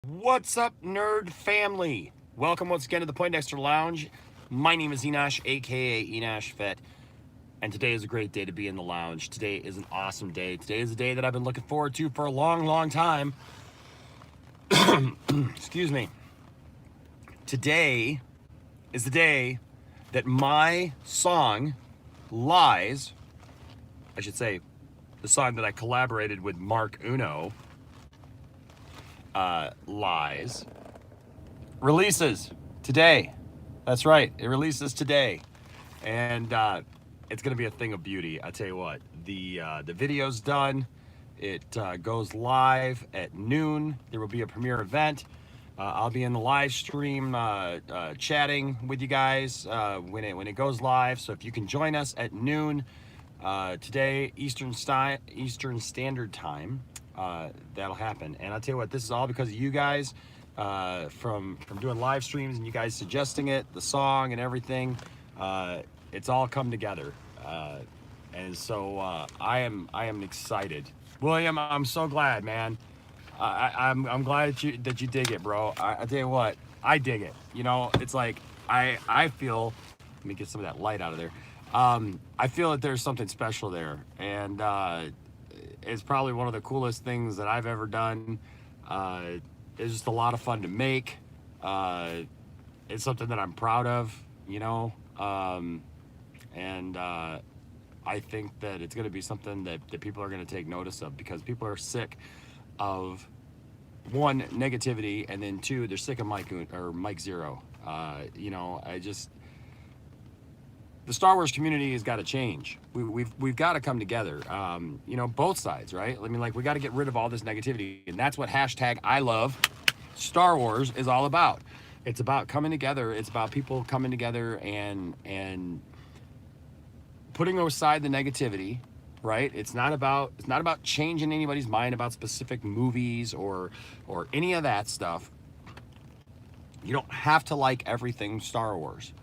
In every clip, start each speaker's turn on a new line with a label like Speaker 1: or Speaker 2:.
Speaker 1: What's up, nerd family? Welcome once again to the Poindexter Lounge. My name is Enosh, aka Enosh Vet, and today is a great day to be in the lounge. Today is an awesome day. Today is a day that I've been looking forward to for a long, long time. Excuse me. Today is the day that my song, Lies, I should say, the song that I collaborated with Mark Unoh, Lies, releases today. That's right, it releases today, and it's gonna be a thing of beauty. I tell you what, the video's done. It goes live at noon. There will be a premiere event. I'll be in the live stream chatting with you guys when it goes live. So if you can join us at noon today, Eastern Standard Time, that'll happen. And I'll tell you what, this is all because of you guys, from doing live streams and you guys suggesting it, the song and everything. It's all come together, and so I am excited. William, I'm so glad, man. I'm glad that you dig it, bro. I tell you what, I dig it. You know, it's like I feel. Let me get some of that light out of there. I feel that there's something special there, and it's probably one of the coolest things that I've ever done. It's just a lot of fun to make. It's something that I'm proud of, you know, and I think that it's going to be something that people are going to take notice of, because people are sick of, one, negativity, and then two, they're sick of Mike Zeroh. You know, the Star Wars community has got to change. We've got to come together. You know, both sides, right? I mean, like, we got to get rid of all this negativity, and that's what hashtag I love Star Wars is all about. It's about coming together. It's about people coming together and putting aside the negativity, right? It's not about changing anybody's mind about specific movies or any of that stuff. You don't have to like everything Star Wars.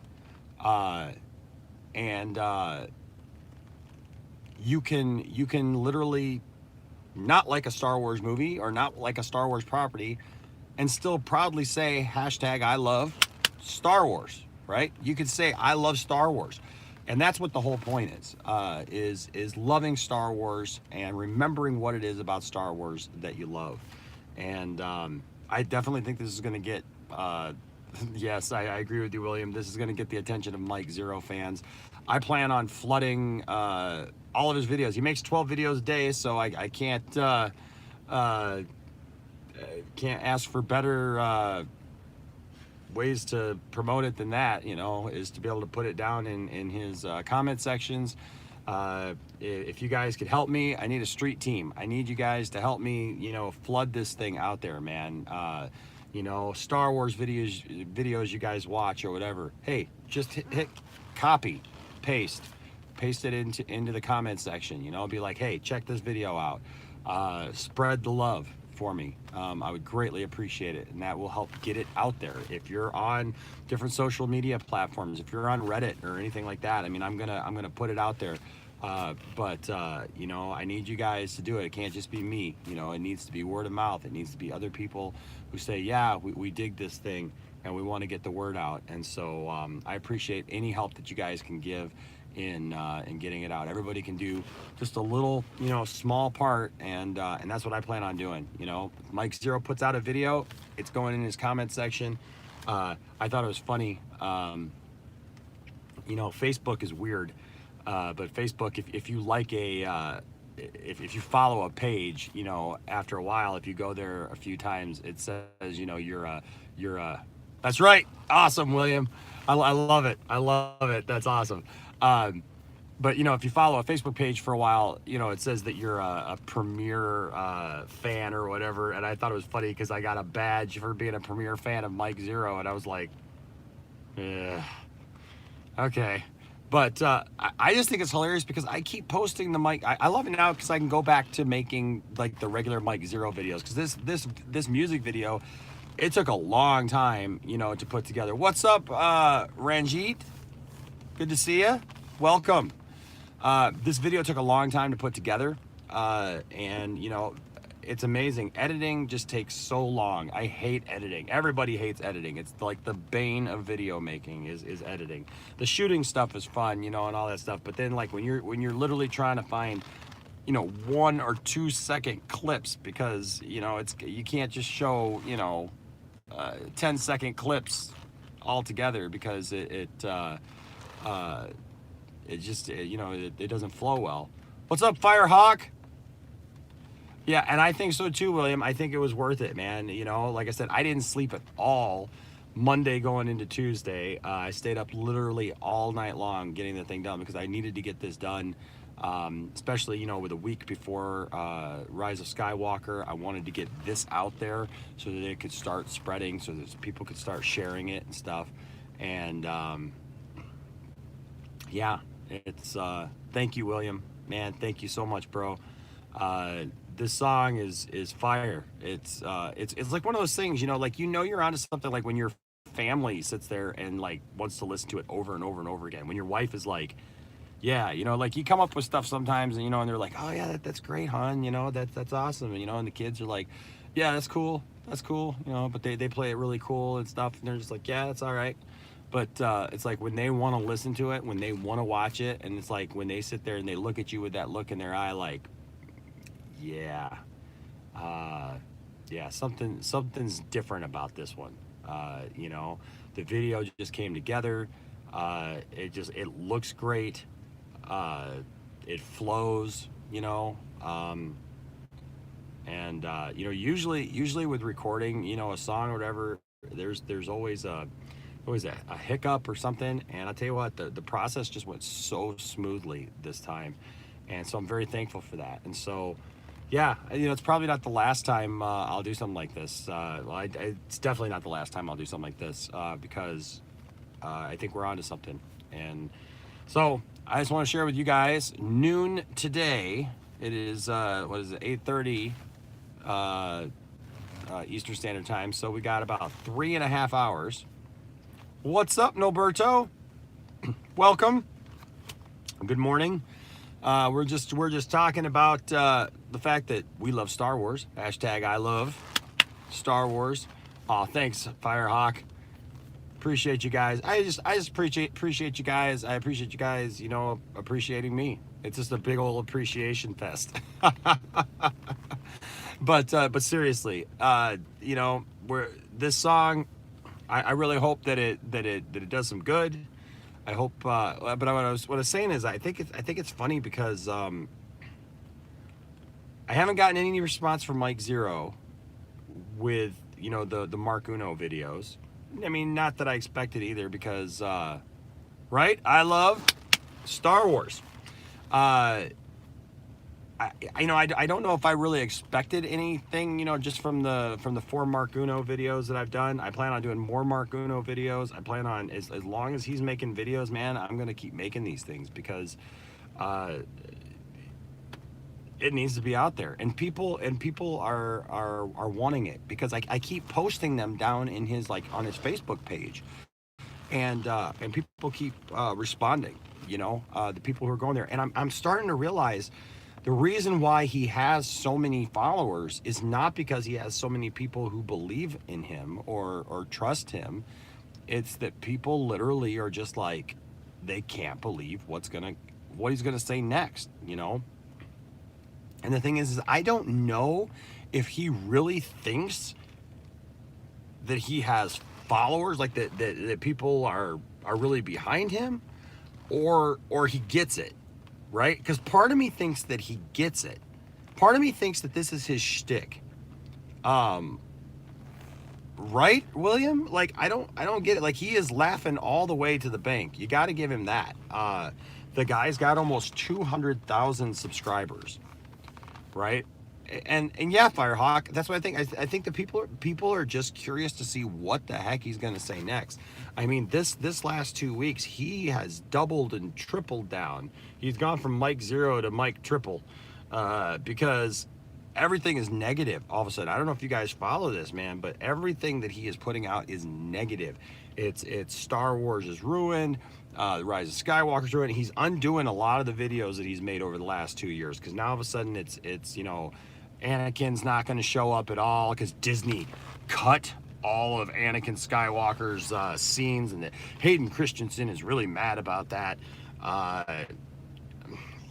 Speaker 1: And you can literally not like a Star Wars movie or not like a Star Wars property and still proudly say hashtag I love Star Wars, right? You could say I love Star Wars. And that's what the whole point is loving Star Wars and remembering what it is about Star Wars that you love. And I definitely think this is going to get, yes, I agree with you, William. This is going to get the attention of Mike Zeroh fans. I plan on flooding all of his videos. He makes 12 videos a day, so I can't ask for better ways to promote it than that, you know, is to be able to put it down in his comment sections. If you guys could help me, I need a street team. I need you guys to help me, you know, flood this thing out there, man. You know, Star Wars videos you guys watch or whatever. Hey, just hit copy, paste it into the comment section. You know, be like, hey, check this video out. Spread the love for me. I would greatly appreciate it, and that will help get it out there. If you're on different social media platforms, if you're on Reddit or anything like that, I mean, I'm gonna put it out there. But you know, I need you guys to do it. It can't just be me. You know, it needs to be word of mouth. It needs to be other people who say, yeah, we dig this thing and we want to get the word out. And so I appreciate any help that you guys can give in getting it out. Everybody can do just a little, you know, small part, and that's what I plan on doing. You know, Mike Zeroh puts out a video, it's going in his comment section. I thought it was funny. You know, Facebook is weird, but Facebook, if you like if you follow a page, you know, after a while, if you go there a few times, it says, you know, that's right, awesome, William. I love it. I love it. That's awesome. But, you know, if you follow a Facebook page for a while, you know, it says that you're a premier fan or whatever. And I thought it was funny because I got a badge for being a premier fan of Mike Zeroh. And I was like, yeah, okay. But I just think it's hilarious because I keep posting the Mike. I love it now because I can go back to making like the regular Mike Zeroh videos. Because this music video, it took a long time, you know, to put together. What's up, Ranjit? Good to see you. Welcome. This video took a long time to put together, and you know, it's amazing. Editing just takes so long. I hate editing. Everybody hates editing. It's like the bane of video making is editing. The shooting stuff is fun, you know, and all that stuff. But then like when you're literally trying to find, you know, 1 or 2 second clips, because you know you can't just show, you know, 10-second clips all together, because it just, you know, it doesn't flow well. What's up, Firehawk? Yeah, and I think so too, William. I think it was worth it, man. You know, like I said, I didn't sleep at all Monday going into Tuesday. I stayed up literally all night long getting the thing done, because I needed to get this done, especially, you know, with a week before Rise of Skywalker. I wanted to get this out there so that it could start spreading, so that people could start sharing it and stuff. And yeah, it's thank you, William, man. Thank you so much, bro. This song is fire. It's like one of those things, you know, like, you know, you're onto something, like when your family sits there and like wants to listen to it over and over and over again. When your wife is like, yeah, you know, like you come up with stuff sometimes, and you know, and they're like, oh yeah, that's great, hon, you know, that's awesome, and you know, and the kids are like, yeah, that's cool, you know, but they play it really cool and stuff, and they're just like, yeah, that's all right. But it's like when they want to listen to it, when they want to watch it, and it's like when they sit there and they look at you with that look in their eye, like, yeah, yeah, something's different about this one. You know, the video just came together. It looks great. It flows, you know, and you know, usually with recording, you know, a song or whatever, there's always a hiccup or something. And I'll tell you what, the process just went so smoothly this time, and so I'm very thankful for that. And so, yeah, you know, it's probably not the last time I'll do something like this. Well, it's definitely not the last time I'll do something like this, because I think we're onto something. And so I just want to share with you guys, noon today, it is, what is it, 8:30 Eastern Standard Time. So we got about 3.5 hours. What's up, Noberto? Welcome. Good morning. We're just talking about the fact that we love Star Wars. Hashtag I love Star Wars. Oh, thanks, Firehawk. Appreciate you guys. I just appreciate you guys. I appreciate you guys, you know, appreciating me. It's just a big old appreciation fest. But seriously, you know, this song, I really hope that it does some good. I hope, but what I was saying is, I think it's funny because I haven't gotten any response from Mike Zeroh with, you know, the Mark Unoh videos. I mean, not that I expected either, because right, I love Star Wars. You know, I don't know if I really expected anything, you know, just from the 4 Mark Unoh videos that I've done. I plan on doing more Mark Unoh videos. I plan on, as long as he's making videos, man, I'm gonna keep making these things, because it needs to be out there, and people are wanting it, because I keep posting them down in his, like, on his Facebook page, and people keep responding, you know, the people who are going there, and I'm starting to realize the reason why he has so many followers is not because he has so many people who believe in him or trust him. It's that people literally are just like, they can't believe what he's gonna say next, you know. And the thing is I don't know if he really thinks that he has followers, like that people are really behind him, or he gets it, right? Because part of me thinks that he gets it. Part of me thinks that this is his shtick. Right, William? Like, I don't get it. Like, he is laughing all the way to the bank. You got to give him that. The guy's got almost 200,000 subscribers, right? And yeah, Firehawk, that's what I think. I think the people are just curious to see what the heck he's going to say next. I mean, this last 2 weeks, he has doubled and tripled down. He's gone from Mike Zeroh to Mike Triple, because everything is negative all of a sudden. I don't know if you guys follow this, man, but everything that he is putting out is negative. It's Star Wars is ruined. The Rise of Skywalker is ruined. He's undoing a lot of the videos that he's made over the last 2 years, because now all of a sudden it's you know, Anakin's not going to show up at all because Disney cut all of Anakin Skywalker's scenes, and that Hayden Christensen is really mad about that.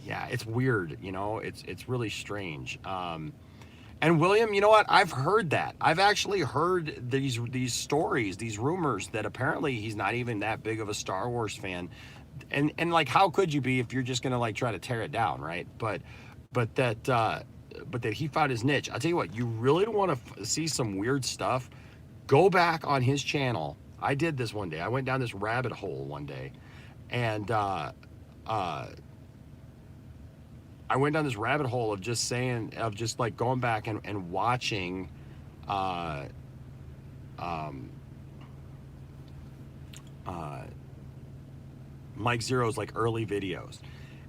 Speaker 1: Yeah, it's weird, you know, it's really strange. And William, you know what? I've heard that. I've actually heard these stories, these rumors that apparently he's not even that big of a Star Wars fan. And like, how could you be if you're just gonna like try to tear it down, right? But that he found his niche. I'll tell you what, you really want to see some weird stuff, go back on his channel. I did this one day. I went down this rabbit hole one day, and I went down this rabbit hole of just like going back and watching Mike Zeroh's like early videos.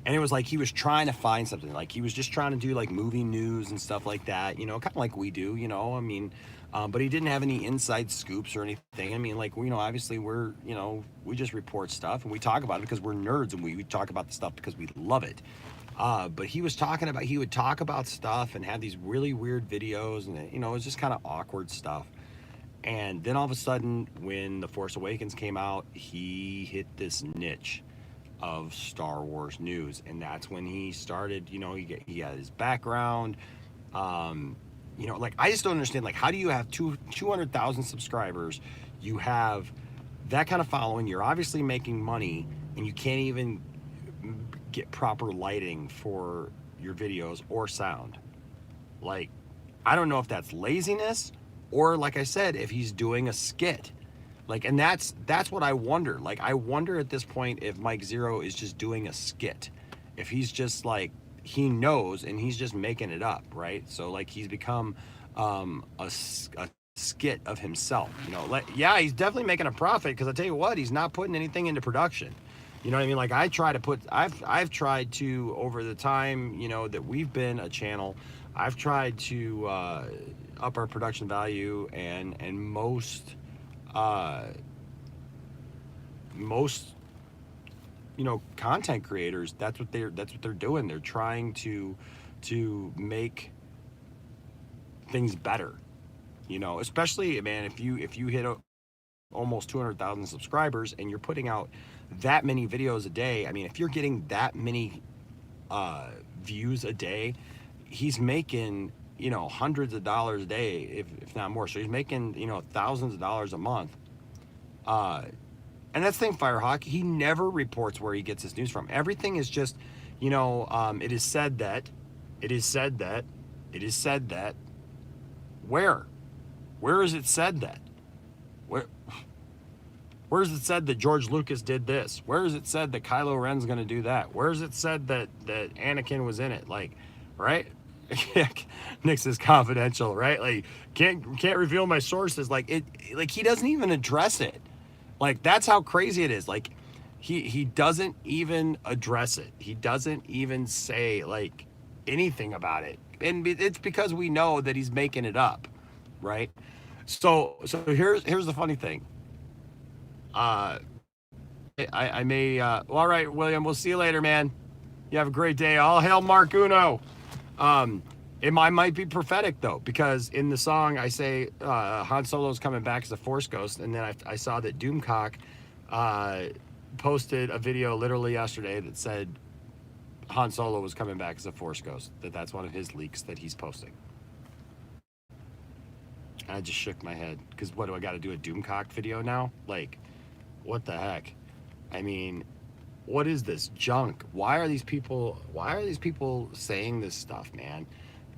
Speaker 1: And it was like he was trying to find something. Like he was just trying to do like movie news and stuff like that, you know, kind of like we do, you know, I mean, but he didn't have any inside scoops or anything. I mean, like, you know, obviously we're, you know, we just report stuff and we talk about it because we're nerds, and we talk about the stuff because we love it. But he was talking about, he would talk about stuff and have these really weird videos, and, you know, it was just kind of awkward stuff. And then all of a sudden, when The Force Awakens came out, he hit this niche of Star Wars news, and that's when he started, you know, he had his background. You know, like, I just don't understand, like, how do you have 200,000 subscribers, you have that kind of following, you're obviously making money, and you can't even get proper lighting for your videos or sound? Like, I don't know if that's laziness, or like I said, if he's doing a skit. Like, and that's what I wonder. Like, I wonder at this point if Mike Zeroh is just doing a skit. If he's just like, he knows and he's just making it up, right? So like he's become a skit of himself, you know. Like, yeah, he's definitely making a profit, because I tell you what, he's not putting anything into production. You know what I mean? Like, I've tried to, over the time, you know, that we've been a channel, I've tried to up our production value, and most you know, content creators, that's what they're doing. They're trying to make things better, you know, especially, man, if you hit almost 200,000 subscribers and you're putting out that many videos a day. I mean, if you're getting that many views a day, he's making, you know, hundreds of dollars a day, if not more. So he's making, you know, thousands of dollars a month. And that's the thing, Firehawk, he never reports where he gets his news from. Everything is just, you know, it is said that, where is it said that? Where is it said that George Lucas did this? Where is it said that Kylo Ren's going to do that? Where is it said that Anakin was in it? Like, right? Nick says confidential, right? Like, can't reveal my sources. Like, he doesn't even address it. Like, that's how crazy it is. Like, he doesn't even address it. He doesn't even say like anything about it. And it's because we know that he's making it up, right? So here's the funny thing. I may, well, all right, William, we'll see you later, man. You have a great day. All hail Mark Unoh. It might be prophetic, though, because in the song I say Han Solo's coming back as a Force ghost, and then I saw that Doomcock posted a video literally yesterday that said Han Solo was coming back as a Force ghost. That's one of his leaks that he's posting. I just shook my head, because what do I got to do, a Doomcock video now? Like, what the heck? I mean, what is this junk? Why are these people saying this stuff, man?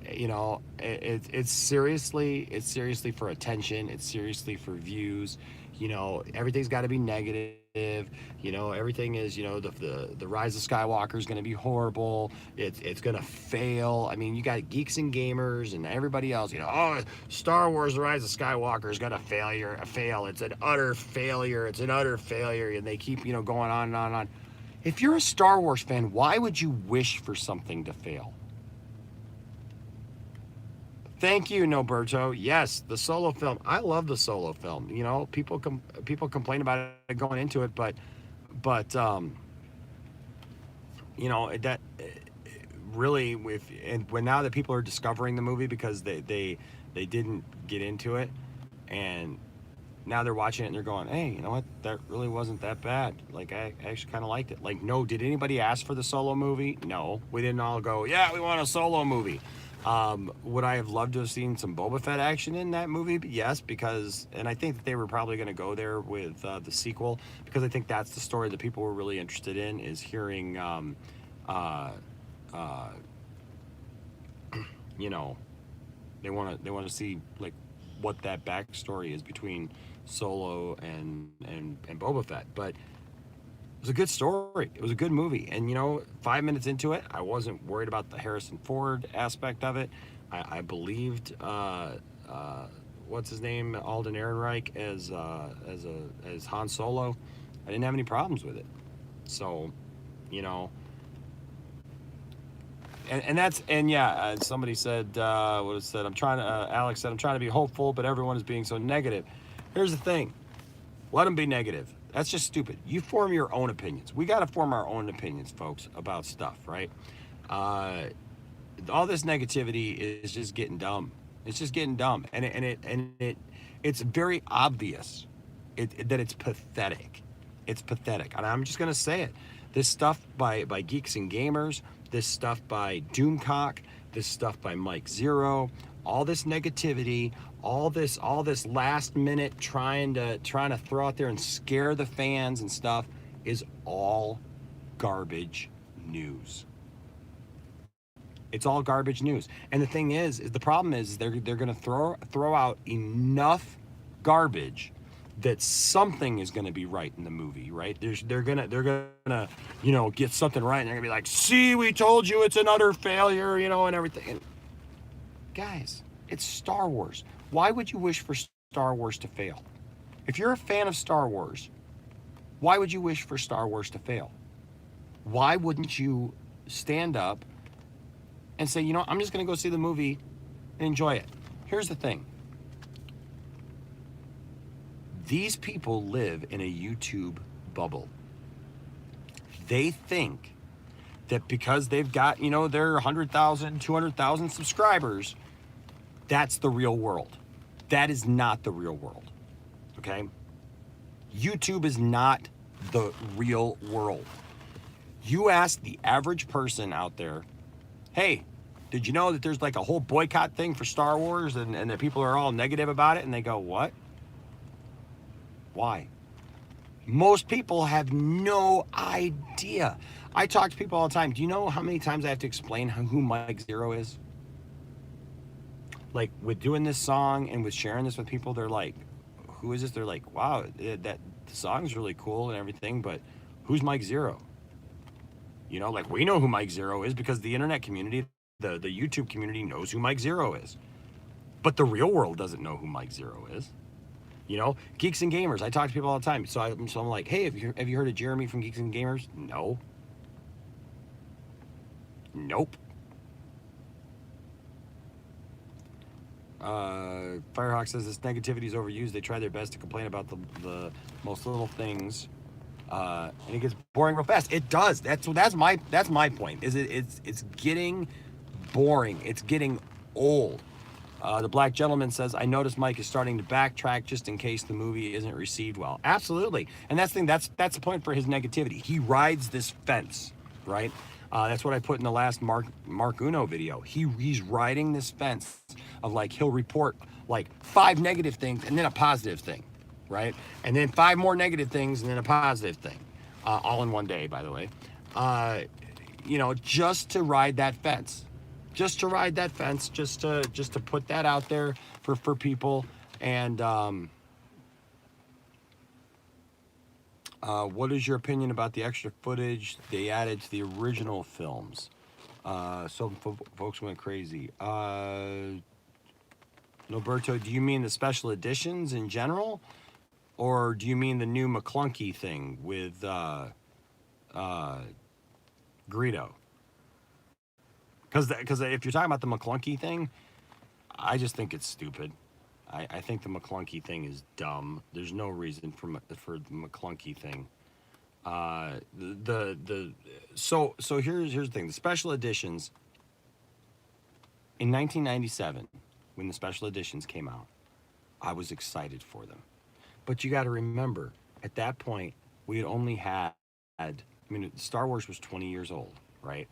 Speaker 1: You know, it's seriously for attention. It's seriously for views. You know, everything's got to be negative. You know, everything is, you know, the Rise of Skywalker is going to be horrible. It's going to fail. I mean, you got geeks and gamers and everybody else, you know, oh, Star Wars The Rise of Skywalker is going to fail. It's an utter failure. And they keep, you know, going on and on and on. If you're a Star Wars fan, why would you wish for something to fail? Thank you, Noberto. Yes, the Solo film. I love the Solo film. You know, people complain about it going into it, but you know, that really, when now that people are discovering the movie because they didn't get into it, and now they're watching it and they're going, hey, you know what? That really wasn't that bad. Like, I actually kind of liked it. Like, no, did anybody ask for the Solo movie? No. We didn't all go, yeah, we want a Solo movie. Would I have loved to have seen some Boba Fett action in that movie? Yes, because, and I think that they were probably going to go there with the sequel, because I think that's the story that people were really interested in, is hearing, uh, uh, you know, they want to see, like, what that backstory is between Solo and Boba Fett. But it was a good story. It was a good movie. And, 5 minutes into it, I wasn't worried about the Harrison Ford aspect of it. I believed, what's his name, Alden Ehrenreich as Han Solo. I didn't have any problems with it. So, you know, somebody said, what it said, Alex said, I'm trying to be hopeful, but everyone is being so negative. Here's the thing. Let them be negative. That's just stupid. You form your own opinions. We got to form our own opinions, folks, about stuff, right? All this negativity is just getting dumb. It's just getting dumb, it's very obvious that it's pathetic. It's pathetic, and I'm just gonna say it. This stuff by Geeks and Gamers, this stuff by Doomcock, this stuff by Mike Zeroh, all this negativity, all this last minute trying to throw out there and scare the fans and stuff is all garbage news. It's all garbage news. And the thing is the problem is they're going to throw out enough garbage that something is going to be right in the movie, right? They're gonna get something right, and they're gonna be like, "See, we told you it's an utter failure," and everything. And guys, it's Star Wars. Why would you wish for Star Wars to fail? If you're a fan of Star Wars, why would you wish for Star Wars to fail? Why wouldn't you stand up and say, I'm just gonna go see the movie and enjoy it? Here's the thing. These people live in a YouTube bubble. They think that because they've got, their 100,000, 200,000 subscribers, that's the real world. That is not the real world, okay? YouTube is not the real world. You ask the average person out there, hey, did you know that there's like a whole boycott thing for Star Wars and that people are all negative about it? And they go, what? Why? Most people have no idea. I talk to people all the time. Do you know how many times I have to explain who Mike Zeroh is? Like, with doing this song and with sharing this with people, they're like, who is this? They're like, wow, that the song's really cool and everything, but who's Mike Zeroh? Like, we know who Mike Zeroh is because the internet community, the YouTube community knows who Mike Zeroh is. But the real world doesn't know who Mike Zeroh is. Geeks and Gamers. I talk to people all the time. So I'm like, hey, have you heard of Jeremy from Geeks and Gamers? No. Nope. Firehawk says this negativity is overused. They try their best to complain about the most little things, and it gets boring real fast. It does. That's my point. It's getting boring. It's getting old. The Black Gentleman says, I noticed Mike is starting to backtrack just in case the movie isn't received well. Absolutely. And that's the point for his negativity. He rides this fence, right? That's what I put in the last Mark Unoh video. He's riding this fence of, like, he'll report like 5 negative things and then a positive thing, right? And then 5 more negative things and then a positive thing, all in one day, by the way. Just to ride that fence. Just to put that out there for people. And what is your opinion about the extra footage they added to the original films? Some folks went crazy. Noberto, do you mean the special editions in general, or do you mean the new McClunky thing with Greedo? Because if you're talking about the McClunky thing, I just think it's stupid. I think the McClunky thing is dumb. There's no reason for the McClunky thing. So here's the thing. The special editions In 1997, when the special editions came out, I was excited for them. But you got to remember, at that point, we had only had, I mean, Star Wars was 20 years old, right?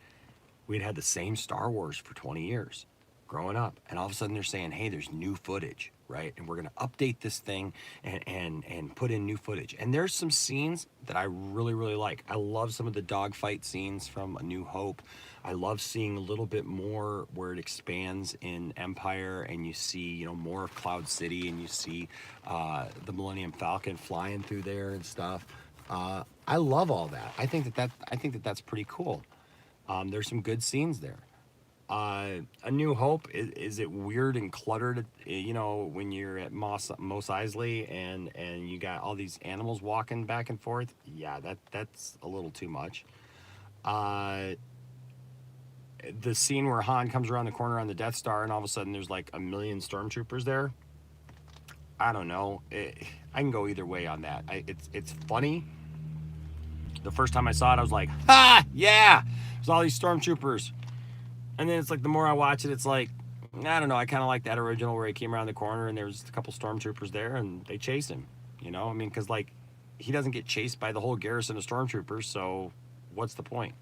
Speaker 1: We had had the same Star Wars for 20 years growing up. And all of a sudden they're saying, hey, there's new footage, right? And we're going to update this thing and put in new footage. And there's some scenes that I really, really like. I love some of the dogfight scenes from A New Hope. I love seeing a little bit more where it expands in Empire and you see, you know, more of Cloud City and you see the Millennium Falcon flying through there and stuff. I love all that. I think that's pretty cool. There's some good scenes there. A New Hope, is it weird and cluttered? You know, when you're at Mos Eisley and you got all these animals walking back and forth. Yeah, that's a little too much. Uh, the scene where Han comes around the corner on the Death Star and all of a sudden there's like a million stormtroopers there. I don't know. I can go either way on that. It's funny. The first time I saw it, I was like, ha, yeah, there's all these stormtroopers. And then it's like, the more I watch it, it's like, I don't know, I kind of like that original where he came around the corner and there was a couple stormtroopers there and they chased him, you know? I mean, because like, he doesn't get chased by the whole garrison of stormtroopers, so what's the point?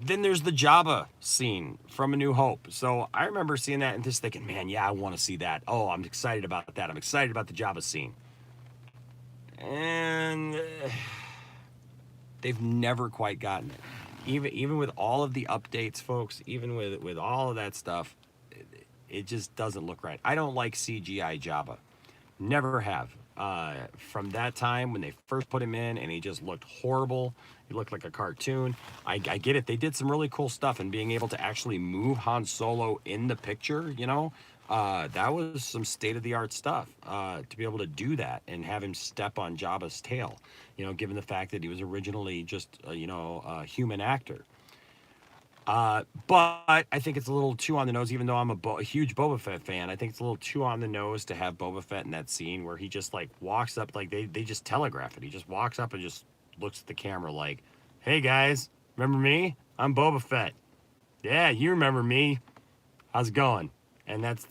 Speaker 1: Then there's the Jabba scene from A New Hope. So I remember seeing that and just thinking, man, yeah, I want to see that. Oh, I'm excited about that. I'm excited about the Jabba scene. And they've never quite gotten it. Even with all of the updates, folks, even with all of that stuff, it just doesn't look right. I don't like CGI Jabba. Never have. From that time when they first put him in and he just looked horrible. He looked like a cartoon. I get it. They did some really cool stuff, and being able to actually move Han Solo in the picture, you know, that was some state-of-the-art stuff, to be able to do that and have him step on Jabba's tail, you know, given the fact that he was originally just, you know, a human actor. But I think it's a little too on the nose, even though I'm a huge Boba Fett fan. I think it's a little too on the nose to have Boba Fett in that scene where he just like walks up, like they just telegraph it. He just walks up and just looks at the camera like, hey guys, remember me? I'm Boba Fett. Yeah, you remember me. How's it going? And that's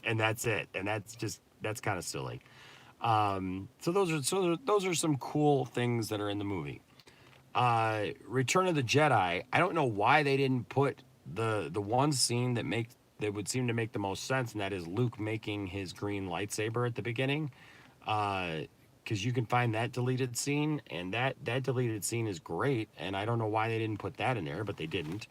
Speaker 1: it. And that's kind of silly. So those are some cool things that are in the movie. Return of the Jedi. I don't know why they didn't put the one scene that would seem to make the most sense, and that is Luke making his green lightsaber at the beginning. Because you can find that deleted scene, and that deleted scene is great, and I don't know why they didn't put that in there, but they didn't.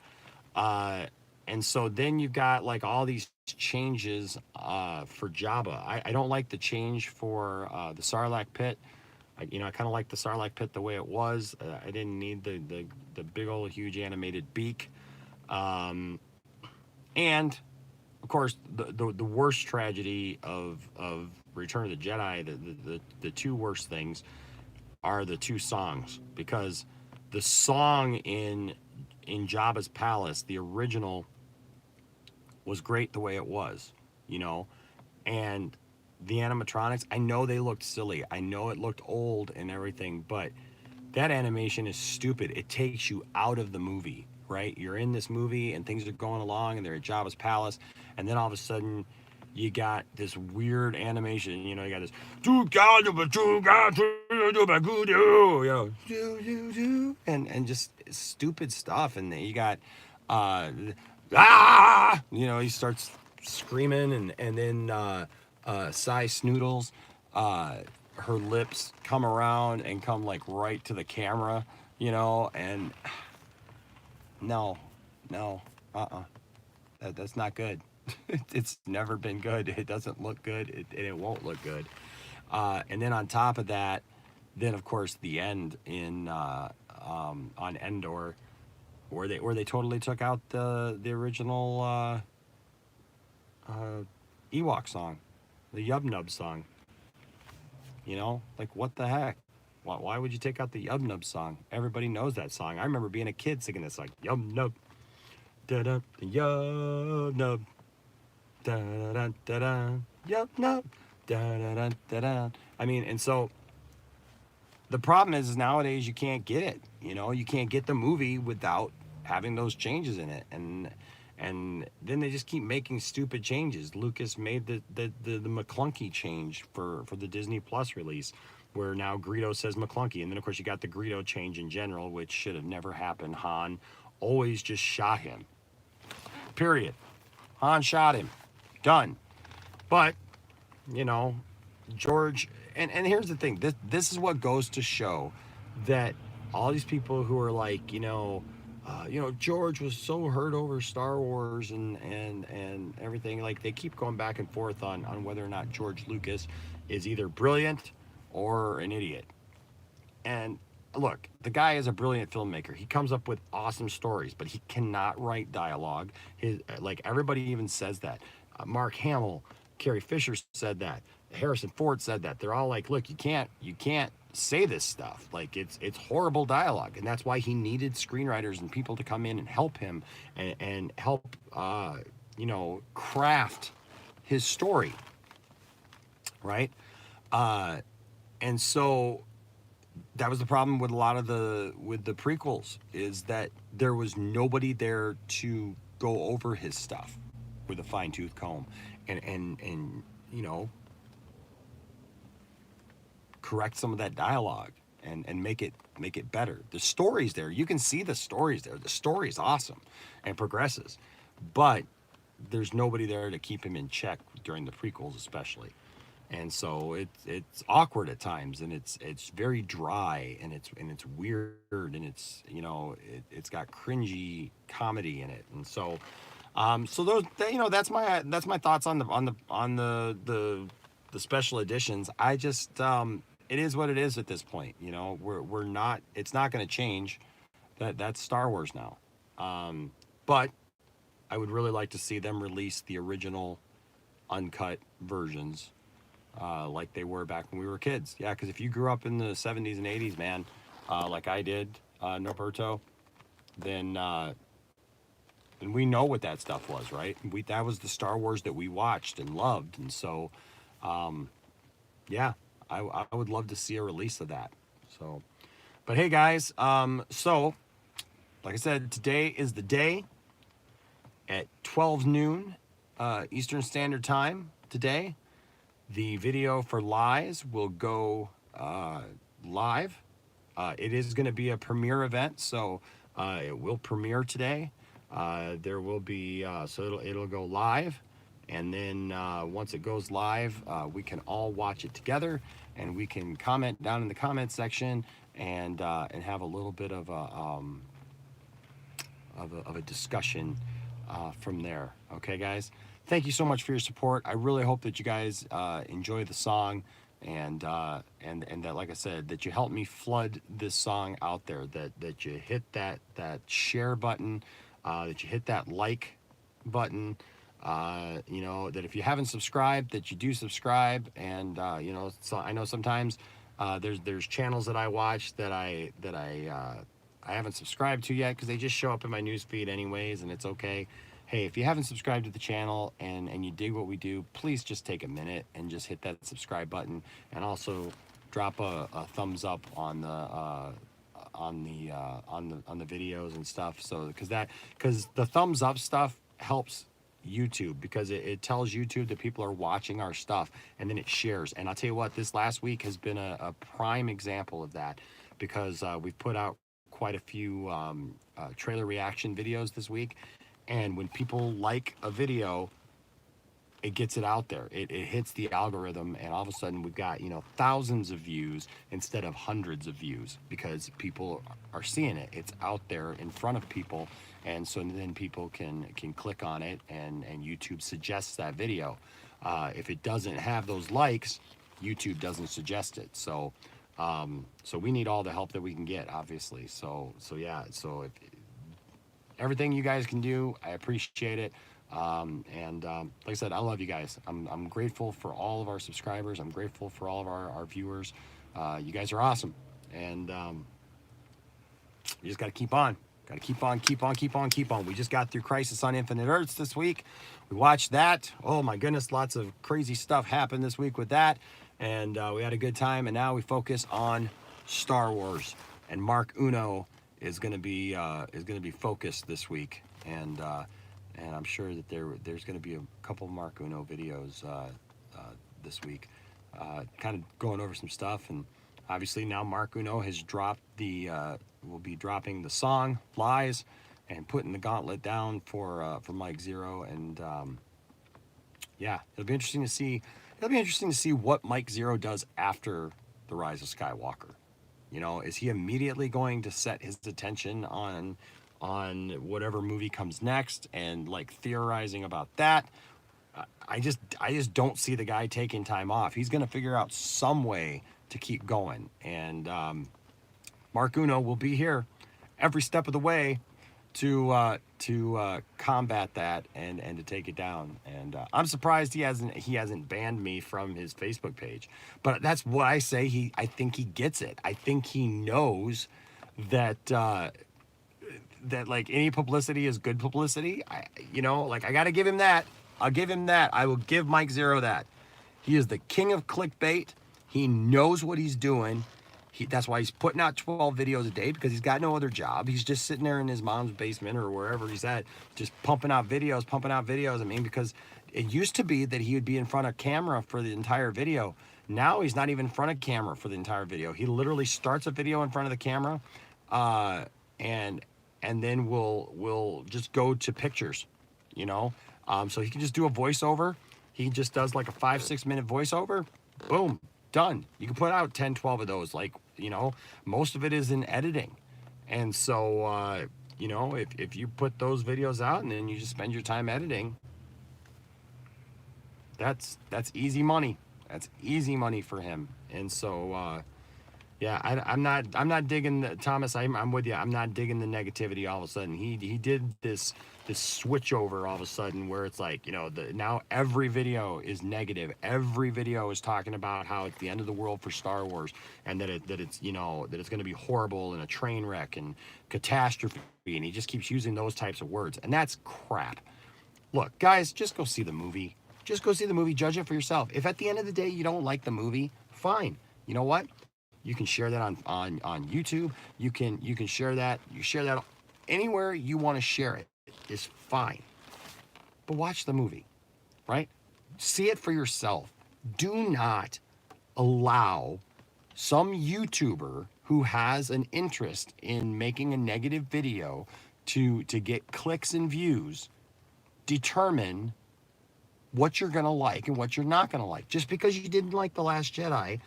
Speaker 1: And so then you've got like all these changes for Jabba. I don't like the change for the Sarlacc pit. I kind of like the Sarlacc pit the way it was. I didn't need the big old huge animated beak. And of course, the worst tragedy of Return of the Jedi, the two worst things are the two songs, because the song in Jabba's palace, the original, was great the way it was, you know, and the animatronics, I know they looked silly. I know it looked old and everything, but that animation is stupid. It takes you out of the movie, right? You're in this movie and things are going along and they're at Jabba's palace, and then all of a sudden you got this weird animation, you know, you got this, you know, and just stupid stuff, and then you got you know, he starts screaming, and then Cy Snoodles, her lips come around and come like right to the camera, you know, and no, that's not good. It's never been good. It doesn't look good, and it won't look good. And then on top of that, then of course the end in on Endor, where they totally took out the original Ewok song, the Yub Nub song. You know, like what the heck? Why would you take out the Yub Nub song? Everybody knows that song. I remember being a kid singing this like Yub Nub, da da, Yub Nub, da da da da, Yub Nub, da da da da da. I mean, and so the problem is nowadays you can't get it. You know, you can't get the movie without having those changes in it, and And then they just keep making stupid changes. Lucas made the McClunky change for the Disney Plus release, where now Greedo says McClunky. And then, of course, you got the Greedo change in general, which should have never happened. Han always just shot him. Period. Han shot him. Done. But, you know, George, and here's the thing. This is what goes to show that all these people who are like, George was so hurt over Star Wars and everything. Like, they keep going back and forth on whether or not George Lucas is either brilliant or an idiot. And look, the guy is a brilliant filmmaker. He comes up with awesome stories, but he cannot write dialogue. Like, everybody even says that. Mark Hamill, Carrie Fisher said that. Harrison Ford said that. They're all like, look, you can't say this stuff. Like, it's horrible dialogue. And that's why he needed screenwriters and people to come in and help him and help craft his story. Right? And so that was the problem with a lot of the prequels, is that there was nobody there to go over his stuff with a fine-tooth comb and correct some of that dialogue and make it better. The story's there. You can see the story's there. The story's awesome and progresses, but there's nobody there to keep him in check during the prequels, especially. And so it's awkward at times, and it's very dry, and it's weird, and it's it's got cringy comedy in it, and so those that's my thoughts on the special editions. I just it is what it is at this point. We're not, it's not going to change. That's Star Wars now, but I would really like to see them release the original uncut versions. Like they were back when we were kids. Yeah, because if you grew up in the 70s and 80s, man, like I did, Norberto, then we know what that stuff was, right? That was the Star Wars that we watched and loved. And so, yeah, I would love to see a release of that. So, but hey, guys, so, like I said, today is the day at 12 noon Eastern Standard Time today. The video for Lies will go live. It is going to be a premiere event, so it will premiere today. There will be, so it'll go live, and then once it goes live, we can all watch it together, and we can comment down in the comment section and have a little bit of a discussion from there. Okay, guys? Thank you so much for your support. I really hope that you guys enjoy the song, and that, like I said, that you help me flood this song out there. That you hit that share button, that you hit that like button. That if you haven't subscribed, that you do subscribe. And so I know sometimes there's channels that I watch that I haven't subscribed to yet because they just show up in my news feed anyways, and it's okay. Hey, if you haven't subscribed to the channel and you dig what we do, please just take a minute and just hit that subscribe button, and also drop a thumbs up on the videos and stuff. So because the thumbs up stuff helps YouTube, because it tells YouTube that people are watching our stuff, and then it shares. And I'll tell you what, this last week has been a prime example of that, because we've put out quite a few trailer reaction videos this week. And when people like a video, it gets it out there. It hits the algorithm, and all of a sudden we've got, thousands of views instead of hundreds of views, because people are seeing it. It's out there in front of people, and so then people can click on it, and YouTube suggests that video. If it doesn't have those likes, YouTube doesn't suggest it. So we need all the help that we can get, obviously. So yeah. So if everything you guys can do, I appreciate it. Like I said, I love you guys. I'm grateful for all of our subscribers. I'm grateful for all of our viewers. You guys are awesome. And you just got to keep on. Got to keep on. We just got through Crisis on Infinite Earths this week. We watched that. Oh my goodness, lots of crazy stuff happened this week with that. And we had a good time. And now we focus on Star Wars. And Mark Unoh is going to be focused this week, and and I'm sure that there's going to be a couple of Mark Unoh videos this week, kind of going over some stuff. And obviously now Mark Unoh has dropped will be dropping the song "Lies" and putting the gauntlet down for Mike Zeroh. And yeah, it'll be interesting to see. It'll be interesting to see what Mike Zeroh does after the Rise of Skywalker. You know, is he immediately going to set his attention on whatever movie comes next and like theorizing about that? I just don't see the guy taking time off. He's going to figure out some way to keep going. And Mark Unoh will be here every step of the way to combat that and to take it down. And I'm surprised he hasn't banned me from his Facebook page. But that's what I say. I think he gets it. I think he knows that that like any publicity is good publicity. I got to give him that. I'll give him that. I will give Mike Zeroh that. He is the king of clickbait. He knows what he's doing. That's why he's putting out 12 videos a day, because he's got no other job. He's just sitting there in his mom's basement or wherever he's at, just pumping out videos. I mean, because it used to be that he would be in front of camera for the entire video. Now he's not even in front of camera for the entire video. He literally starts a video in front of the camera, and then we'll just go to pictures, you know? So he can just do a voiceover. He just does like a 5-6 minute voiceover. Boom, done. You can put out 10, 12 of those. Like, you know, most of it is in editing. And so, you know, if you put those videos out and then you just spend your time editing, that's easy money. That's easy money for him. And so, yeah, I'm not digging Thomas. I'm with you. I'm not digging the negativity. All of a sudden, he did this switch over all of a sudden where it's like, you know, now every video is negative. Every video is talking about how it's the end of the world for Star Wars, and that it's you know that it's going to be horrible and a train wreck and catastrophe. And he just keeps using those types of words, and that's crap. Look, guys, just go see the movie. Just go see the movie. Judge it for yourself. If at the end of the day you don't like the movie, fine. You know what? You can share that on YouTube. You can share that. You share that anywhere you want to share it is fine. But watch the movie, right? See it for yourself. Do not allow some YouTuber who has an interest in making a negative video to get clicks and views determine what you're gonna like and what you're not gonna like. Just because you didn't like The Last Jedi,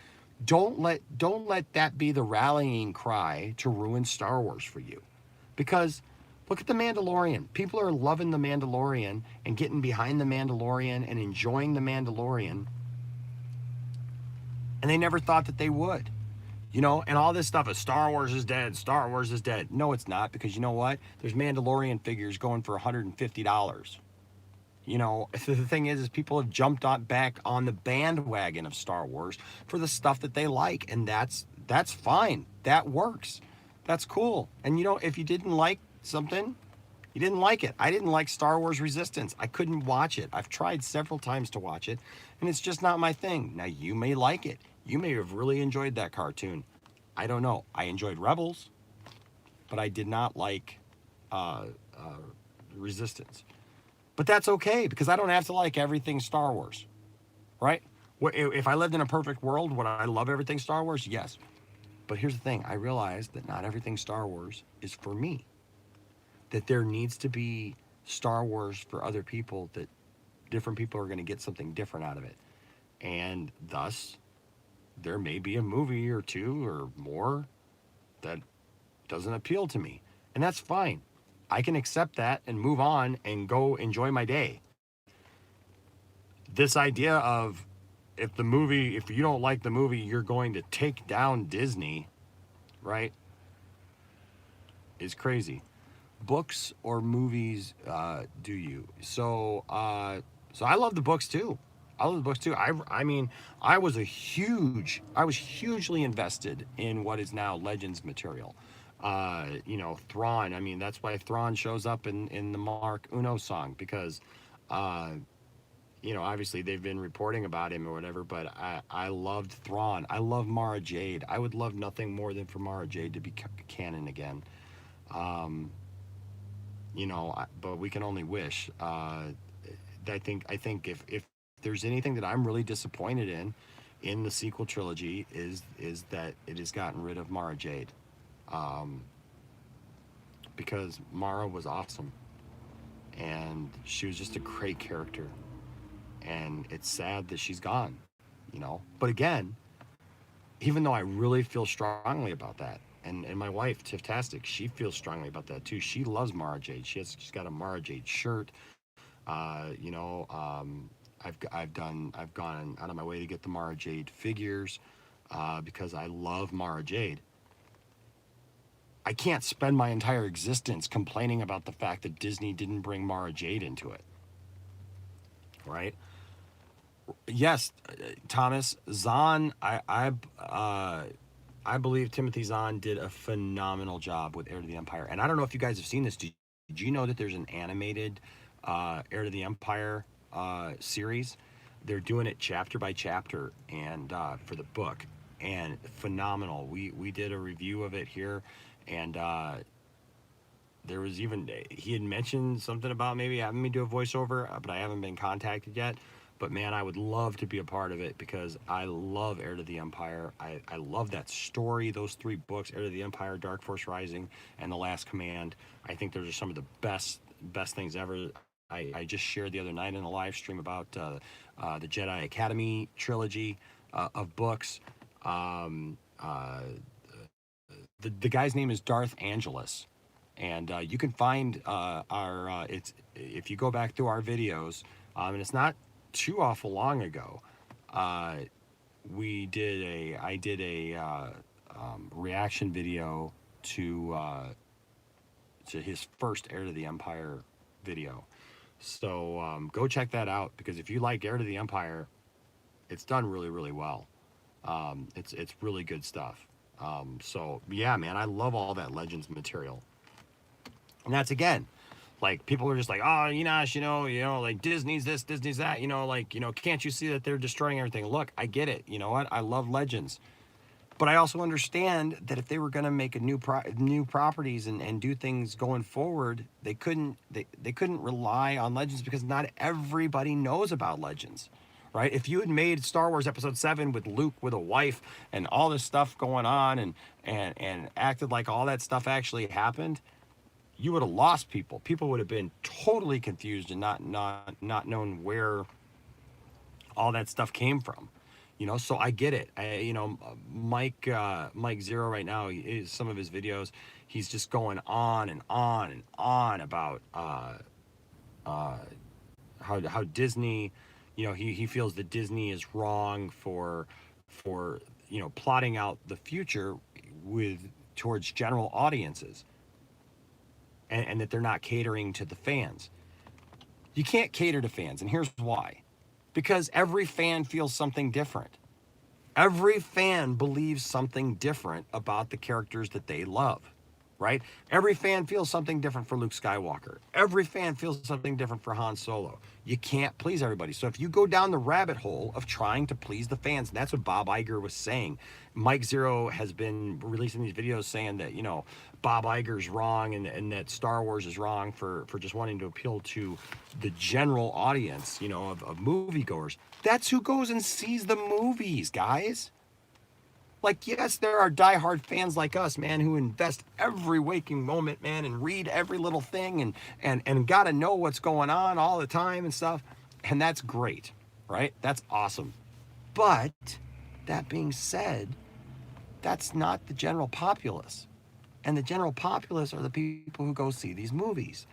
Speaker 1: don't let that be the rallying cry to ruin Star Wars for you. Because look at The Mandalorian. People are loving The Mandalorian and getting behind The Mandalorian and enjoying The Mandalorian. And they never thought that they would. You know, and all this stuff of Star Wars is dead, Star Wars is dead. No, it's not, because you know what? There's Mandalorian figures going for $150. You know, the thing is people have jumped back on the bandwagon of Star Wars for the stuff that they like, and that's fine. That works. That's cool. And you know, if you didn't like something, you didn't like it. I didn't like Star Wars Resistance. I couldn't watch it. I've tried several times to watch it, and it's just not my thing. Now, you may like it. You may have really enjoyed that cartoon. I don't know. I enjoyed Rebels, but I did not like Resistance. But that's okay, because I don't have to like everything Star Wars, right? If I lived in a perfect world, would I love everything Star Wars? Yes. But here's the thing. I realized that not everything Star Wars is for me. That there needs to be Star Wars for other people, that different people are going to get something different out of it. And thus, there may be a movie or two or more that doesn't appeal to me. And that's fine. I can accept that and move on and go enjoy my day. This idea of if you don't like the movie, you're going to take down Disney, right, is crazy. Books or movies do you? So I love the books too. I mean, I was hugely invested in what is now Legends material. You know, Thrawn. I mean, that's why Thrawn shows up in the Mark Unoh song, because, you know, obviously they've been reporting about him or whatever, but I loved Thrawn. I love Mara Jade. I would love nothing more than for Mara Jade to be canon again. you know, but we can only wish. I think if there's anything that I'm really disappointed in the sequel trilogy is that it has gotten rid of Mara Jade, um, because Mara was awesome and she was just a great character, and it's sad that she's gone, you know. But again, even though I really feel strongly about that, and my wife Tiftastic, she feels strongly about that too. She loves Mara Jade. She's got a Mara Jade shirt. You know, I've gone out of my way to get the Mara Jade figures, because I love Mara Jade. I can't spend my entire existence complaining about the fact that Disney didn't bring Mara Jade into it, right? Yes, Thomas Zahn. I believe Timothy Zahn did a phenomenal job with Heir to the Empire. And I don't know if you guys have seen this. Did you know that there's an animated Heir to the Empire series? They're doing it chapter by chapter, and for the book, and phenomenal. We did a review of it here, and there was even, he had mentioned something about maybe having me do a voiceover, but I haven't been contacted yet. But man, I would love to be a part of it because I love Heir to the Empire. I love that story, those three books, Heir to the Empire, Dark Force Rising, and The Last Command. I think those are some of the best things ever. I just shared the other night in a live stream about the Jedi Academy trilogy of books. The guy's name is Darth Angelus, and you can find our it's if you go back through our videos, and it's not too awful long ago. Uh, I did a reaction video to his first Heir to the Empire video. So go check that out, because if you like Heir to the Empire, it's done really well. It's really good stuff. So yeah, man, I love all that Legends material. And that's, again, like, people are just like, oh, Enosh, like, Disney's this, Disney's that, like, can't you see that they're destroying everything? Look, I get it. You know what? I love Legends. But I also understand that if they were going to make a new properties and do things going forward, they couldn't rely on Legends, because not everybody knows about Legends, right? If you had made Star Wars Episode 7 with Luke with a wife and all this stuff going on, and acted like all that stuff actually happened, you would have lost people. People would have been totally confused and not known where all that stuff came from. So I get it. Mike Zeroh right now, some of his videos, he's just going on and on and on about how Disney, he feels that Disney is wrong for plotting out the future towards general audiences, and that they're not catering to the fans. You can't cater to fans, and here's why. Because every fan feels something different. Every fan believes something different about the characters that they love, right? Every fan feels something different for Luke Skywalker. Every fan feels something different for Han Solo. You can't please everybody. So if you go down the rabbit hole of trying to please the fans, and that's what Bob Iger was saying. Mike Zeroh has been releasing these videos saying that, Bob Iger's wrong, and that Star Wars is wrong for just wanting to appeal to the general audience, of moviegoers. That's who goes and sees the movies, guys. Like, yes, there are diehard fans like us, man, who invest every waking moment, man, and read every little thing, and got to know what's going on all the time and stuff. And that's great, right? That's awesome. But that being said, that's not the general populace. And the general populace are the people who go see these movies.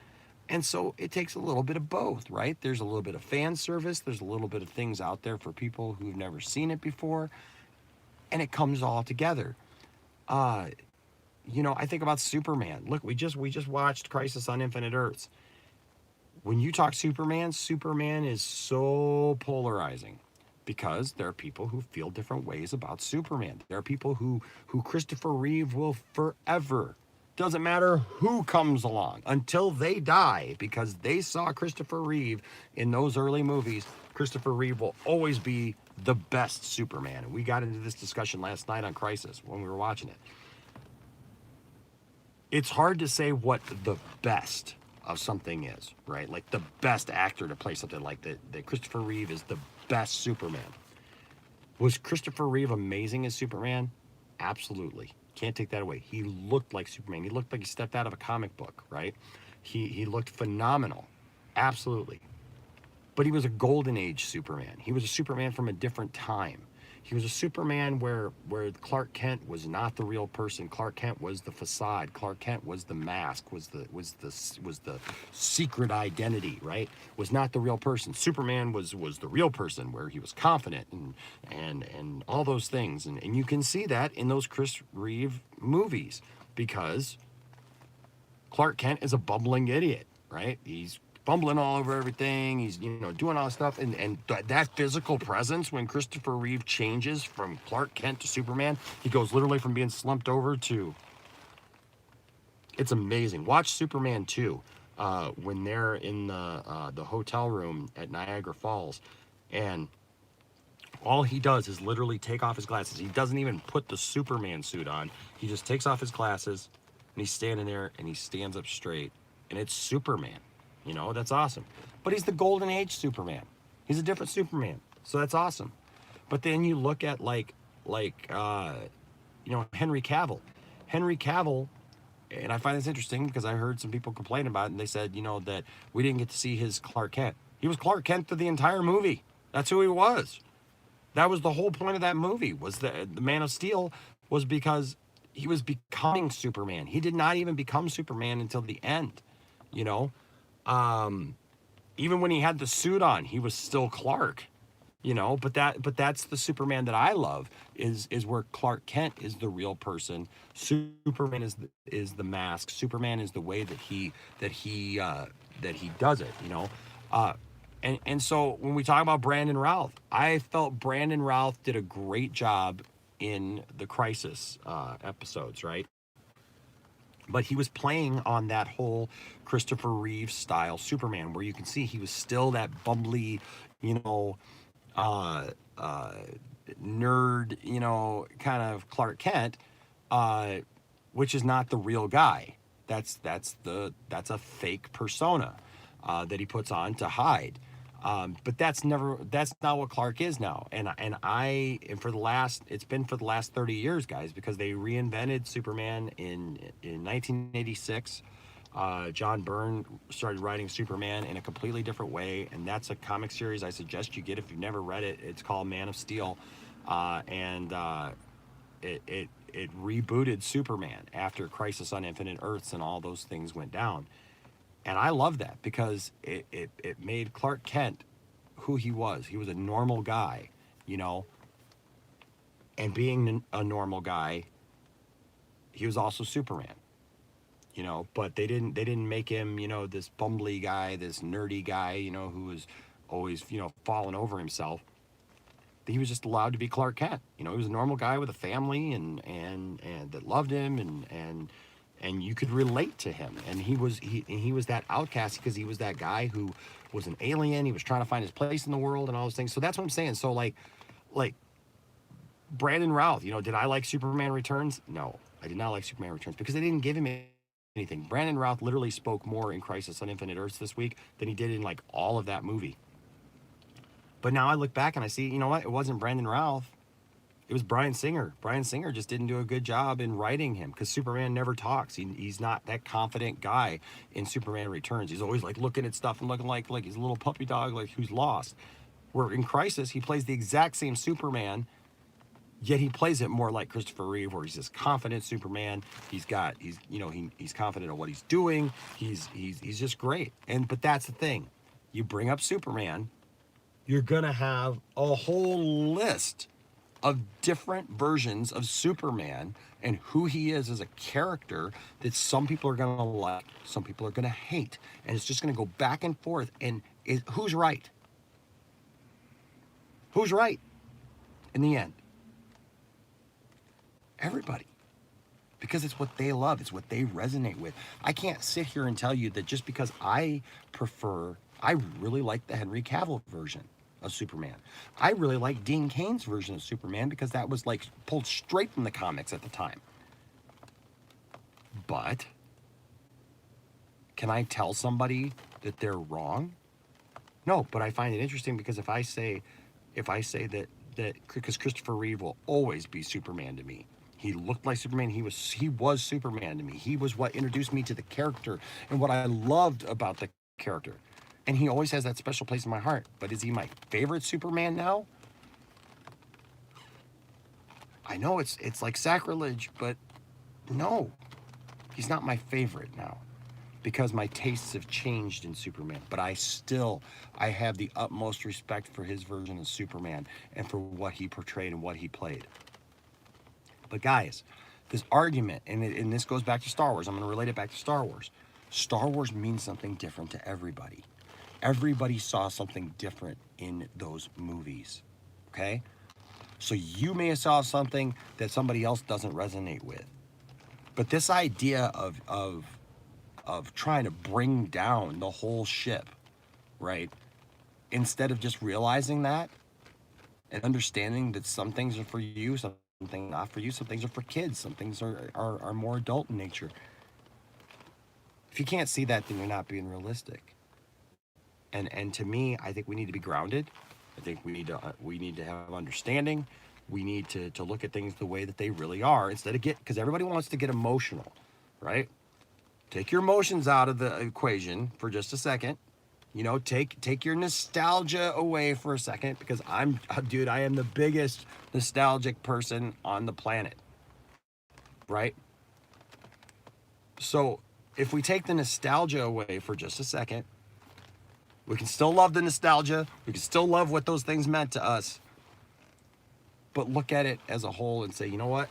Speaker 1: And so it takes a little bit of both, right? There's a little bit of fan service. There's a little bit of things out there for people who've never seen it before. And it comes all together. I think about Superman. Look, we just watched Crisis on Infinite Earths. When you talk Superman is so polarizing, because there are people who feel different ways about Superman. There are people who Christopher Reeve will forever, doesn't matter who comes along, until they die, because they saw Christopher Reeve in those early movies. Christopher Reeve will always be the best Superman. And we got into this discussion last night on Crisis when we were watching it. It's hard to say what the best of something is, right? Like the best actor to play something like that. Christopher Reeve is the best Superman. Was Christopher Reeve amazing as Superman? Absolutely. Can't take that away. He looked like Superman. He looked like he stepped out of a comic book, right? He looked phenomenal. Absolutely. But he was a golden age Superman. He was a Superman from a different time. He was a Superman where Clark Kent was not the real person. Clark Kent was the facade. Clark Kent was the mask, was the secret identity, right? Was not the real person. Superman was the real person, where he was confident and all those things. And you can see that in those Chris Reeve movies, because Clark Kent is a bumbling idiot, right? He's fumbling all over everything. He's, doing all this stuff. And that physical presence, when Christopher Reeve changes from Clark Kent to Superman, he goes literally from being slumped over to... It's amazing. Watch Superman 2 when they're in the hotel room at Niagara Falls. And all he does is literally take off his glasses. He doesn't even put the Superman suit on. He just takes off his glasses, and he's standing there, and he stands up straight. And it's Superman. That's awesome. But he's the golden age Superman. He's a different Superman. So that's awesome. But then you look at Henry Cavill. Henry Cavill, and I find this interesting because I heard some people complain about it, and they said, that we didn't get to see his Clark Kent. He was Clark Kent through the entire movie. That's who he was. That was the whole point of that movie, was the Man of Steel, was because he was becoming Superman. He did not even become Superman until the end, even when he had the suit on, he was still Clark, but that's the Superman that I love, is where Clark Kent is the real person. Superman is the mask. Superman is the way that he does it, and so when we talk about Brandon Routh, I felt Brandon Routh did a great job in the Crisis episodes, right? But he was playing on that whole Christopher Reeve style Superman, where you can see he was still that bumbly, nerd, kind of Clark Kent, which is not the real guy. That's a fake persona that he puts on to hide. But that's not what Clark is now. It's been for the last 30 years, guys, because they reinvented Superman in 1986. John Byrne started writing Superman in a completely different way, and that's a comic series I suggest you get if you've never read it. It's called Man of Steel, and it rebooted Superman after Crisis on Infinite Earths and all those things went down. And I love that because it made Clark Kent who he was. He was a normal guy, and being a normal guy, he was also Superman, but they didn't make him, this bumbly guy, this nerdy guy, who was always, falling over himself. He was just allowed to be Clark Kent. He was a normal guy with a family and that loved him and you could relate to him, and he was that outcast because he was that guy who was an alien. He was trying to find his place in the world and all those things. So that's what I'm saying. So like Brandon Routh, did I like Superman Returns? No, I did not like Superman Returns because they didn't give him anything. Brandon Routh literally spoke more in Crisis on Infinite Earths this week than he did in like all of that movie. But now I look back and I see, what? It wasn't Brandon Routh. It was Bryan Singer. Bryan Singer just didn't do a good job in writing him because Superman never talks. He's not that confident guy in Superman Returns. He's always like looking at stuff and looking like he's a little puppy dog, like who's lost. Where in Crisis, he plays the exact same Superman, yet he plays it more like Christopher Reeve, where he's this confident Superman. He's confident in what he's doing. He's just great. But that's the thing. You bring up Superman, you're gonna have a whole list of different versions of Superman and who he is as a character that some people are going to like, some people are going to hate, and it's just going to go back and forth. And who's right? Who's right in the end? Everybody. Because it's what they love, it's what they resonate with. I can't sit here and tell you that just because I really like the Henry Cavill version of Superman. I really like Dean Cain's version of Superman because that was like pulled straight from the comics at the time. But Can I tell somebody that they're wrong? No, but I find it interesting because if I say that because Christopher Reeve will always be Superman to me. He looked like Superman. He was Superman to me. He was what introduced me to the character and what I loved about the character. And he always has that special place in my heart. But is he my favorite Superman now? I know it's like sacrilege, but no. He's not my favorite now because my tastes have changed in Superman. But I have the utmost respect for his version of Superman and for what he portrayed and what he played. But guys, this argument, and this goes back to Star Wars. I'm going to relate it back to Star Wars. Star Wars means something different to everybody. Everybody saw something different in those movies, okay? So you may have saw something that somebody else doesn't resonate with. But this idea of trying to bring down the whole ship, right? Instead of just realizing that and understanding that some things are for you, some things not for you, some things are for kids, some things are more adult in nature. If you can't see that, then you're not being realistic. And to me, I think we need to be grounded. I think we need to have understanding. We need to look at things the way that they really are instead of because everybody wants to get emotional, right? Take your emotions out of the equation for just a second. You know, take your nostalgia away for a second because I am the biggest nostalgic person on the planet, right? So if we take the nostalgia away for just a second, we can still love the nostalgia. We can still love what those things meant to us. But look at it as a whole and say, you know what?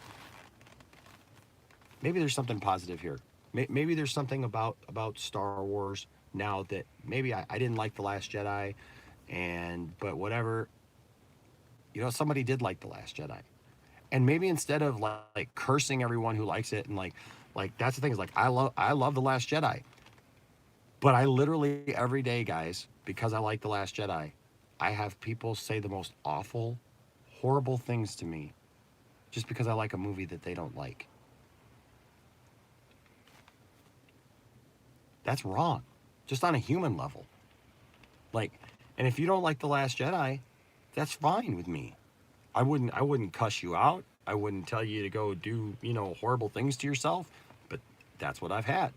Speaker 1: Maybe there's something positive here. Maybe there's something about Star Wars now that maybe I didn't like The Last Jedi, but whatever. You know, somebody did like The Last Jedi. And maybe instead of like cursing everyone who likes it and like that's the thing is like I love The Last Jedi. But I literally every day, guys, because I like The Last Jedi, I have people say the most awful, horrible things to me just because I like a movie that they don't like. That's wrong, just on a human level. Like, and if you don't like The Last Jedi, that's fine with me. I wouldn't cuss you out. I wouldn't tell you to go do, horrible things to yourself, but that's what I've had.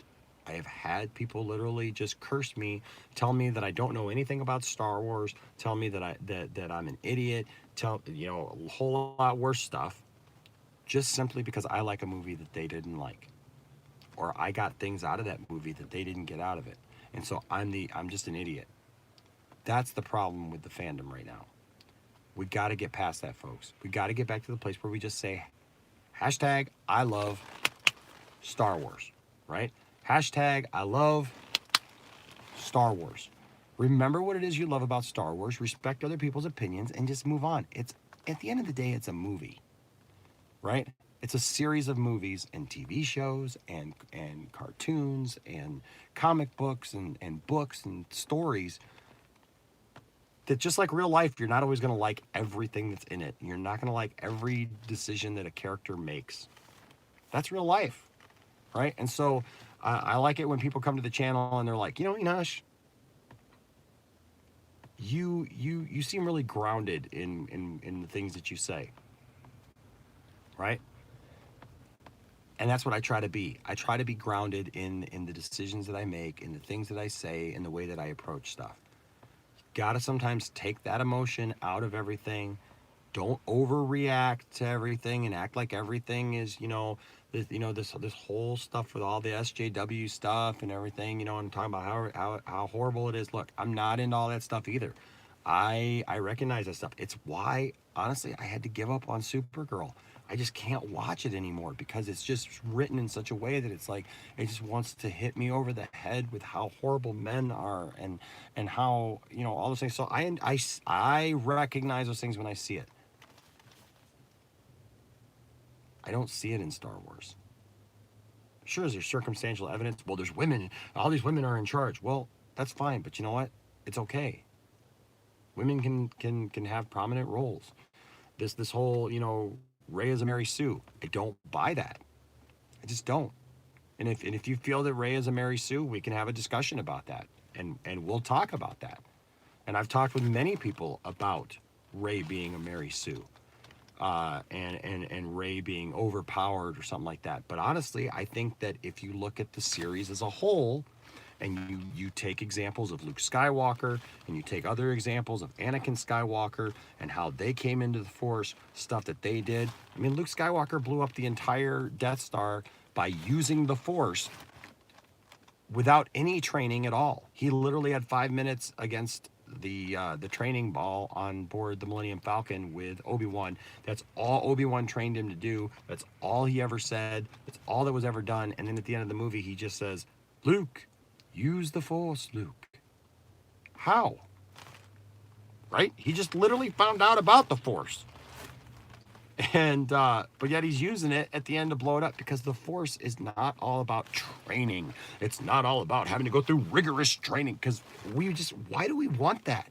Speaker 1: I have had people literally just curse me, tell me that I don't know anything about Star Wars, tell me that I'm an idiot, a whole lot worse stuff, just simply because I like a movie that they didn't like, or I got things out of that movie that they didn't get out of it, and so I'm just an idiot. That's the problem with the fandom right now. We got to get past that, folks. We got to get back to the place where we just say, hashtag I love Star Wars, right? Hashtag I love Star Wars. Remember what it is you love about Star Wars, respect other people's opinions, and just move on. It's at the end of the day, it's a movie, right? It's a series of movies and TV shows and cartoons and comic books and books and stories that just like real life, you're not always going to like everything that's in it. You're not going to like every decision that a character makes. That's real life, right? And so I like it when people come to the channel and they're like, Enosh, you seem really grounded in the things that you say, right? And that's what I try to be. I try to be grounded in the decisions that I make, in the things that I say, in the way that I approach stuff. Gotta sometimes take that emotion out of everything. Don't overreact to everything and act like everything is, this whole stuff with all the SJW stuff and everything, and talking about how horrible it is. Look, I'm not into all that stuff either. I recognize that stuff. It's why, honestly, I had to give up on Supergirl. I just can't watch it anymore because it's just written in such a way that it's like it just wants to hit me over the head with how horrible men are and how all those things. So I recognize those things when I see it. I don't see it in Star Wars. Sure, there's circumstantial evidence. Well, there's women. All these women are in charge. Well, that's fine, but you know what? It's okay. Women can have prominent roles. This whole Rey is a Mary Sue. I don't buy that. I just don't. And if you feel that Rey is a Mary Sue, we can have a discussion about that, and we'll talk about that. And I've talked with many people about Rey being a Mary Sue, and Rey being overpowered or something like that. But honestly, I think that if you look at the series as a whole, and you take examples of Luke Skywalker, and you take other examples of Anakin Skywalker and how they came into the Force, stuff that they did. I mean, Luke Skywalker blew up the entire Death Star by using the Force without any training at all. He literally had 5 minutes against the training ball on board the Millennium Falcon with Obi-Wan. That's all Obi-Wan trained him to do. That's all he ever said. That's all that was ever done. And then at the end of the movie, he just says, Luke, use the Force, Luke. How? Right? He just literally found out about the Force. And, but yet he's using it at the end to blow it up, because the Force is not all about training. It's not all about having to go through rigorous training, because why do we want that?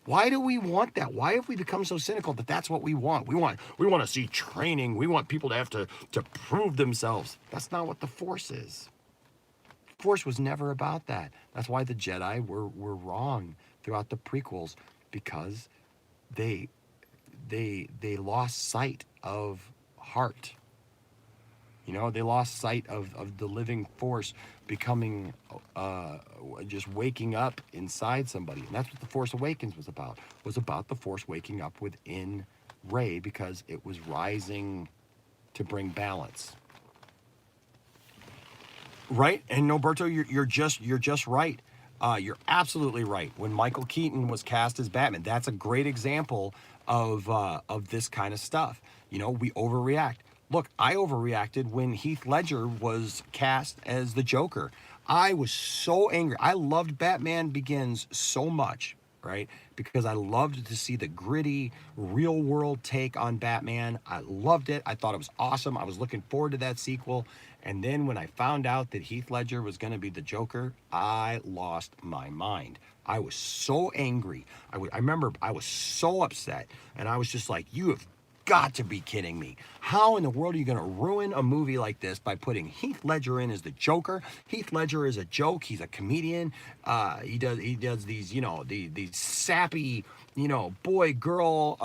Speaker 1: Why do we want that? Why have we become so cynical that that's what we want? We want to see training. We want people to have to prove themselves. That's not what the Force is. The Force was never about that. That's why the Jedi were wrong throughout the prequels, because they lost sight of heart. You know, they lost sight of the living Force becoming, just waking up inside somebody. And that's what The Force Awakens was about the Force waking up within Rey, because it was rising to bring balance. Right? And Norberto, you're just right. You're absolutely right. When Michael Keaton was cast as Batman, that's a great example of this kind of stuff. You know, we overreact. Look, I overreacted when Heath Ledger was cast as the Joker. I was so angry. I loved Batman Begins so much, right? Because I loved to see the gritty, real world take on Batman. I loved it. I thought it was awesome. I was looking forward to that sequel. And then when I found out that Heath Ledger was going to be the Joker, I lost my mind. I was so angry. I remember I was so upset. And I was just like, you have got to be kidding me. How in the world are you going to ruin a movie like this by putting Heath Ledger in as the Joker? Heath Ledger is a joke. He's a comedian. He does these, you know, these sappy, you know, boy girl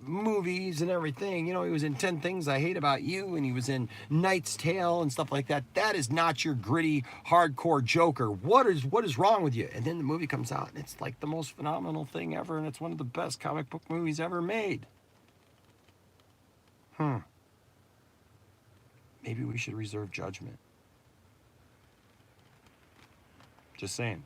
Speaker 1: movies and everything. You know, he was in 10 Things I Hate About You, and he was in Knight's Tale and stuff like that. That is not your gritty, hardcore Joker. What is wrong with you? And then the movie comes out, and it's like the most phenomenal thing ever, and it's one of the best comic book movies ever made. Maybe we should reserve judgment. Just saying.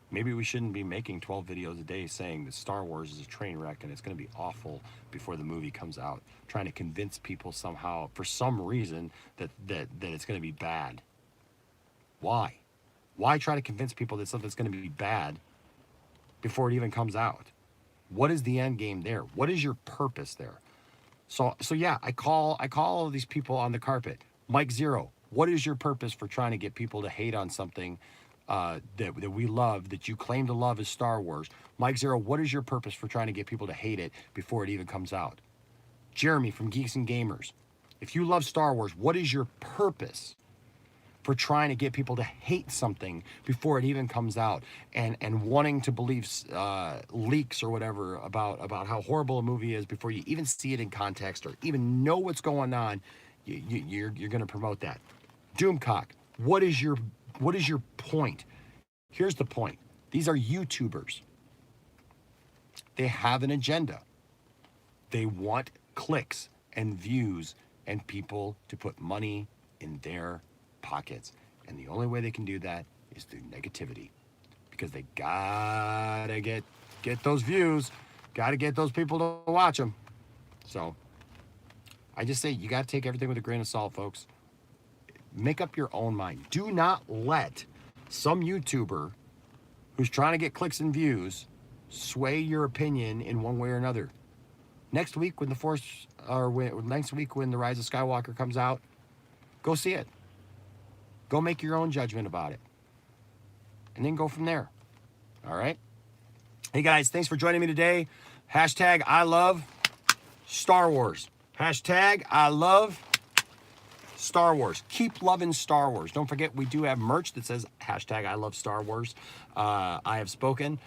Speaker 1: Maybe we shouldn't be making 12 videos a day saying that Star Wars is a train wreck and it's going to be awful before the movie comes out, trying to convince people somehow, for some reason, that it's going to be bad. Why? Why try to convince people that something's going to be bad before it even comes out? What is the end game there? What is your purpose there? So yeah, I call all of these people on the carpet. Mike Zeroh, what is your purpose for trying to get people to hate on something that we love, that you claim to love as Star Wars? Mike Zeroh, what is your purpose for trying to get people to hate it before it even comes out? Jeremy from Geeks and Gamers, if you love Star Wars, what is your purpose for trying to get people to hate something before it even comes out, and wanting to believe leaks or whatever about how horrible a movie is before you even see it in context or even know what's going on? You're going to promote that. Doomcock, what is your point? Here's the point. These are YouTubers. They have an agenda. They want clicks and views and people to put money in their pockets, and the only way they can do that is through negativity, because they gotta get those views, gotta get those people to watch them. So I just say, you gotta take everything with a grain of salt, folks. Make up your own mind. Do not let some YouTuber who's trying to get clicks and views sway your opinion in one way or another. Next week when next week when The Rise of Skywalker comes out, go see it. Go make your own judgment about it. And then go from there. All right? Hey, guys, thanks for joining me today. #I love Star Wars. #I love Star Wars. Keep loving Star Wars. Don't forget, we do have merch that says hashtag I love Star Wars. I have spoken.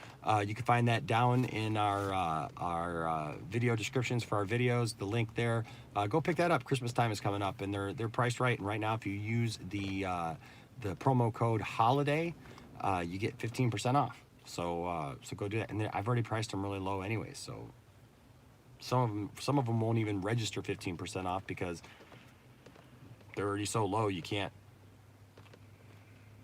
Speaker 1: You can find that down in our video descriptions for our videos. The link there. Go pick that up. Christmas time is coming up, and they're priced right. And right now, if you use the promo code HOLIDAY, you get 15% off. So go do that. And I've already priced them really low anyway. So some of them won't even register 15% off because they're already so low you can't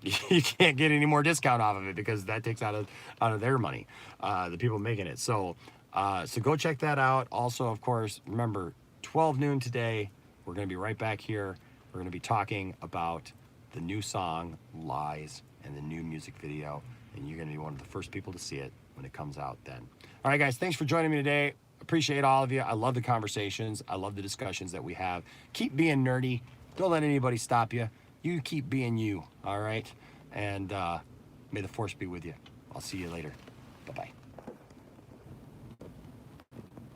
Speaker 1: get any more discount off of it because that takes out of their money, the people making it. So go check that out. Also, of course, remember 12 noon today. We're going to be right back here. We're going to be talking about the new song Lies and the new music video, and you're going to be one of the first people to see it when it comes out then. All right, guys, thanks for joining me today. Appreciate all of you. I love the conversations. I love the discussions that we have. Keep being nerdy. Don't let anybody stop you. You keep being you, all right? And may the force be with you. I'll see you later. Bye-bye.